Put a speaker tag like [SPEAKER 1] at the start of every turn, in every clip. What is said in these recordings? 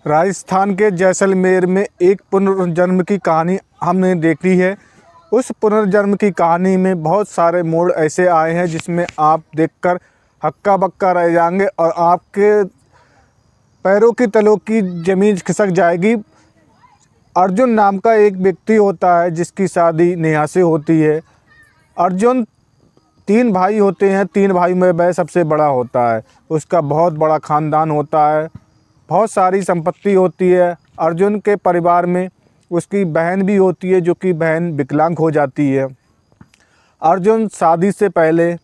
[SPEAKER 1] राजस्थान के जैसलमेर में एक पुनर्जन्म की कहानी हमने देखी है। उस पुनर्जन्म की कहानी में बहुत सारे मोड़ ऐसे आए हैं जिसमें आप देखकर हक्का बक्का रह जाएंगे और आपके पैरों की तलों की ज़मीन खिसक जाएगी। अर्जुन नाम का एक व्यक्ति होता है जिसकी शादी नेहा से होती है। अर्जुन 3 भाई होते हैं, 3 भाई में वह सबसे बड़ा होता है। उसका बहुत बड़ा ख़ानदान होता है, बहुत सारी संपत्ति होती है। अर्जुन के परिवार में उसकी बहन भी होती है, जो कि बहन विकलांग हो जाती है। अर्जुन शादी से पहले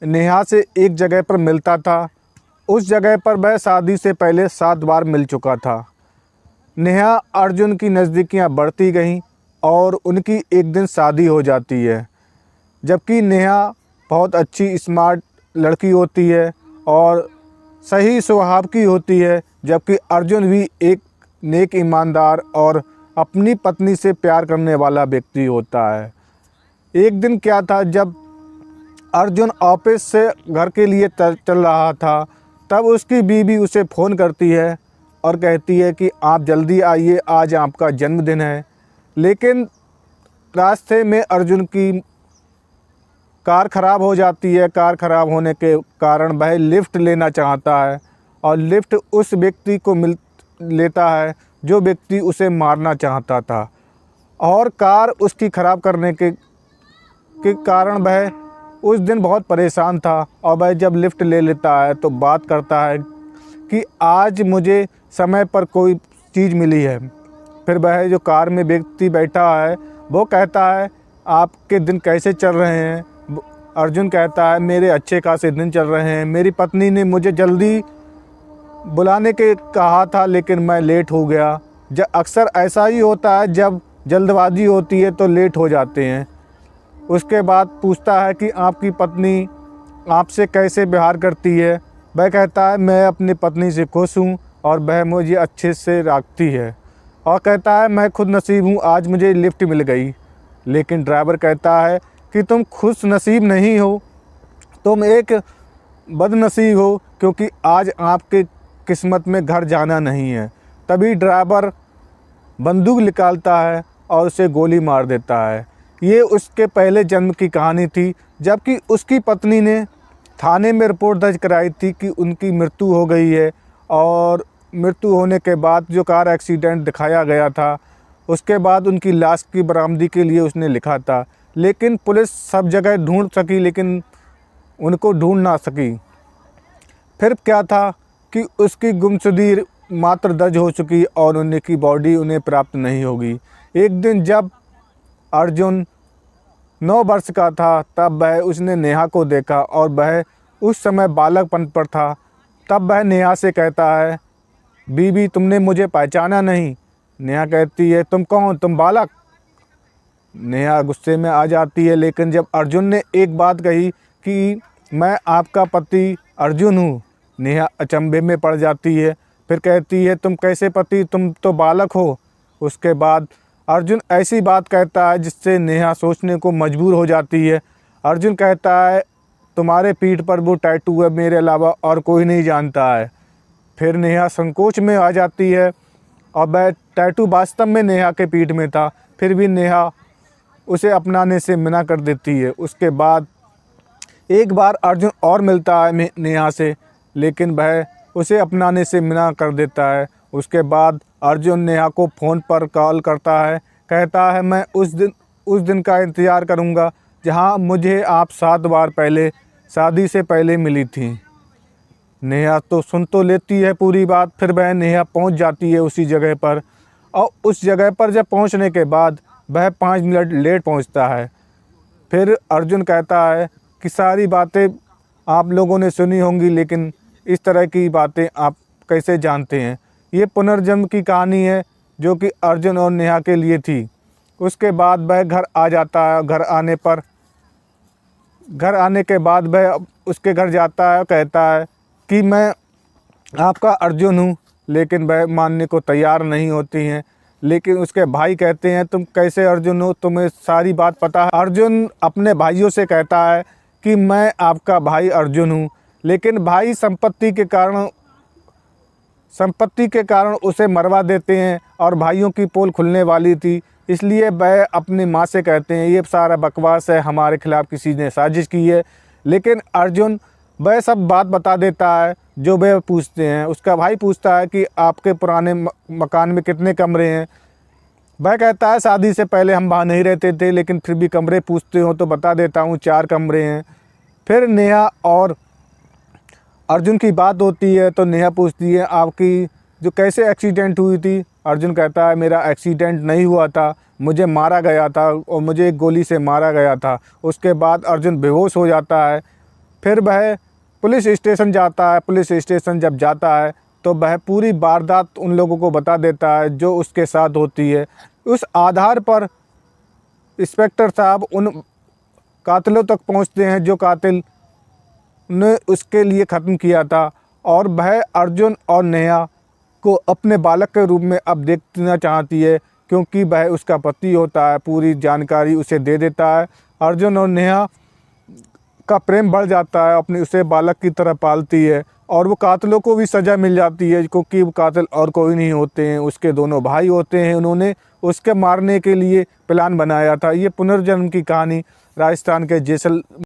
[SPEAKER 1] नेहा से एक जगह पर मिलता था। उस जगह पर वह शादी से पहले 7 बार मिल चुका था। नेहा अर्जुन की नज़दीकियाँ बढ़ती गईं और उनकी एक दिन शादी हो जाती है। जबकि नेहा बहुत अच्छी स्मार्ट लड़की होती है और सही स्वभाव की होती है, जबकि अर्जुन भी एक नेक, ईमानदार और अपनी पत्नी से प्यार करने वाला व्यक्ति होता है। एक दिन क्या था, जब अर्जुन ऑफिस से घर के लिए चल रहा था, तब उसकी बीवी उसे फ़ोन करती है और कहती है कि आप जल्दी आइए, आज आपका जन्मदिन है। लेकिन रास्ते में अर्जुन की कार ख़राब हो जाती है। कार ख़राब होने के कारण वह लिफ्ट लेना चाहता है और लिफ्ट उस व्यक्ति को लेता है जो व्यक्ति उसे मारना चाहता था। और कार उसकी ख़राब करने के कारण वह उस दिन बहुत परेशान था। और वह जब लिफ्ट ले लेता है तो बात करता है कि आज मुझे समय पर कोई चीज़ मिली है। फिर वह जो कार में व्यक्ति बैठा है वो कहता है, आपके दिन कैसे चल रहे हैं? अर्जुन कहता है, मेरे अच्छे खासे दिन चल रहे हैं। मेरी पत्नी ने मुझे जल्दी बुलाने के कहा था, लेकिन मैं लेट हो गया। अक्सर ऐसा ही होता है, जब जल्दबाजी होती है तो लेट हो जाते हैं। उसके बाद पूछता है कि आपकी पत्नी आपसे कैसे व्यवहार करती है? वह कहता है, मैं अपनी पत्नी से खुश हूँ और वह मुझे अच्छे से रखती है। और कहता है, मैं खुद नसीब हूँ, आज मुझे लिफ्ट मिल गई। लेकिन ड्राइवर कहता है कि तुम खुश नसीब नहीं हो, तुम एक बदनसीब हो, क्योंकि आज आपके किस्मत में घर जाना नहीं है। तभी ड्राइवर बंदूक निकालता है और उसे गोली मार देता है। ये उसके पहले जन्म की कहानी थी, जबकि उसकी पत्नी ने थाने में रिपोर्ट दर्ज कराई थी कि उनकी मृत्यु हो गई है। और मृत्यु होने के बाद जो कार एक्सीडेंट दिखाया गया था, उसके बाद उनकी लाश की बरामदी के लिए उसने लिखा था। लेकिन पुलिस सब जगह ढूंढ सकी, लेकिन उनको ढूंढ ना सकी। फिर क्या था कि उसकी गुमशुदगी मात्र दर्ज हो चुकी और उनकी बॉडी उन्हें प्राप्त नहीं होगी। एक दिन जब अर्जुन 9 वर्ष का था, तब वह उसने नेहा को देखा और वह उस समय बालकपन पर था। तब वह नेहा से कहता है, बीबी तुमने मुझे पहचाना नहीं? नेहा कहती है, तुम कौन? तुम बालक? नेहा गुस्से में आ जाती है। लेकिन जब अर्जुन ने एक बात कही कि मैं आपका पति अर्जुन हूँ, नेहा अचंभे में पड़ जाती है। फिर कहती है, तुम कैसे पति? तुम तो बालक हो। उसके बाद अर्जुन ऐसी बात कहता है जिससे नेहा सोचने को मजबूर हो जाती है। अर्जुन कहता है, तुम्हारे पीठ पर वो टैटू है, मेरे अलावा और कोई नहीं जानता है। फिर नेहा संकोच में आ जाती है और वह टैटू वास्तव में नेहा के पीठ में था। फिर भी नेहा उसे अपनाने से मना कर देती है। उसके बाद एक बार अर्जुन और मिलता है नेहा से, लेकिन वह उसे अपनाने से मना कर देता है। उसके बाद अर्जुन नेहा को फ़ोन पर कॉल करता है, कहता है, मैं उस दिन का इंतज़ार करूँगा जहाँ मुझे आप 7 बार पहले शादी से पहले मिली थी। नेहा तो सुन तो लेती है पूरी बात। फिर वह नेहा पहुँच जाती है उसी जगह पर। और उस जगह पर जब पहुँचने के बाद वह 5 मिनट लेट पहुँचता है। फिर अर्जुन कहता है कि सारी बातें आप लोगों ने सुनी होंगी, लेकिन इस तरह की बातें आप कैसे जानते हैं? ये पुनर्जन्म की कहानी है जो कि अर्जुन और नेहा के लिए थी। उसके बाद वह घर आ जाता है। घर आने के बाद वह उसके घर जाता है और कहता है कि मैं आपका अर्जुन हूँ, लेकिन वह मानने को तैयार नहीं होती हैं। लेकिन उसके भाई कहते हैं, तुम कैसे अर्जुन हो? तुम्हें सारी बात पता है। अर्जुन अपने भाइयों से कहता है कि मैं आपका भाई अर्जुन हूँ। लेकिन भाई संपत्ति के कारण संपत्ति के कारण उसे मरवा देते हैं और भाइयों की पोल खुलने वाली थी, इसलिए वह अपनी माँ से कहते हैं ये सारा बकवास है, हमारे खिलाफ़ किसी ने साजिश की है। लेकिन अर्जुन वह सब बात बता देता है जो वह पूछते हैं। उसका भाई पूछता है कि आपके पुराने मकान में कितने कमरे हैं। वह कहता है शादी से पहले हम वहाँ नहीं रहते थे, लेकिन फिर भी कमरे पूछते हो तो बता देता हूँ 4 कमरे हैं। फिर नेहा और अर्जुन की बात होती है तो नेहा पूछती है आपकी जो कैसे एक्सीडेंट हुई थी। अर्जुन कहता है मेरा एक्सीडेंट नहीं हुआ था, मुझे मारा गया था और मुझे एक गोली से मारा गया था। उसके बाद अर्जुन बेहोश हो जाता है। फिर वह पुलिस स्टेशन जाता है। पुलिस स्टेशन जब जाता है तो वह पूरी वारदात उन लोगों को बता देता है जो उसके साथ होती है। उस आधार पर इंस्पेक्टर साहब उन कातिलों तक पहुंचते हैं जो कातिल ने उसके लिए ख़त्म किया था, और वह अर्जुन और नेहा को अपने बालक के रूप में अब देखना चाहती है, क्योंकि वह उसका पति होता है। पूरी जानकारी उसे दे देता है। अर्जुन और नेहा का प्रेम बढ़ जाता है, अपने उसे बालक की तरह पालती है, और वो कातिलों को भी सज़ा मिल जाती है, क्योंकि वो कातिल और कोई नहीं होते हैं, उसके दोनों भाई होते हैं। उन्होंने उसके मारने के लिए प्लान बनाया था। ये पुनर्जन्म की कहानी राजस्थान के जैसलमेर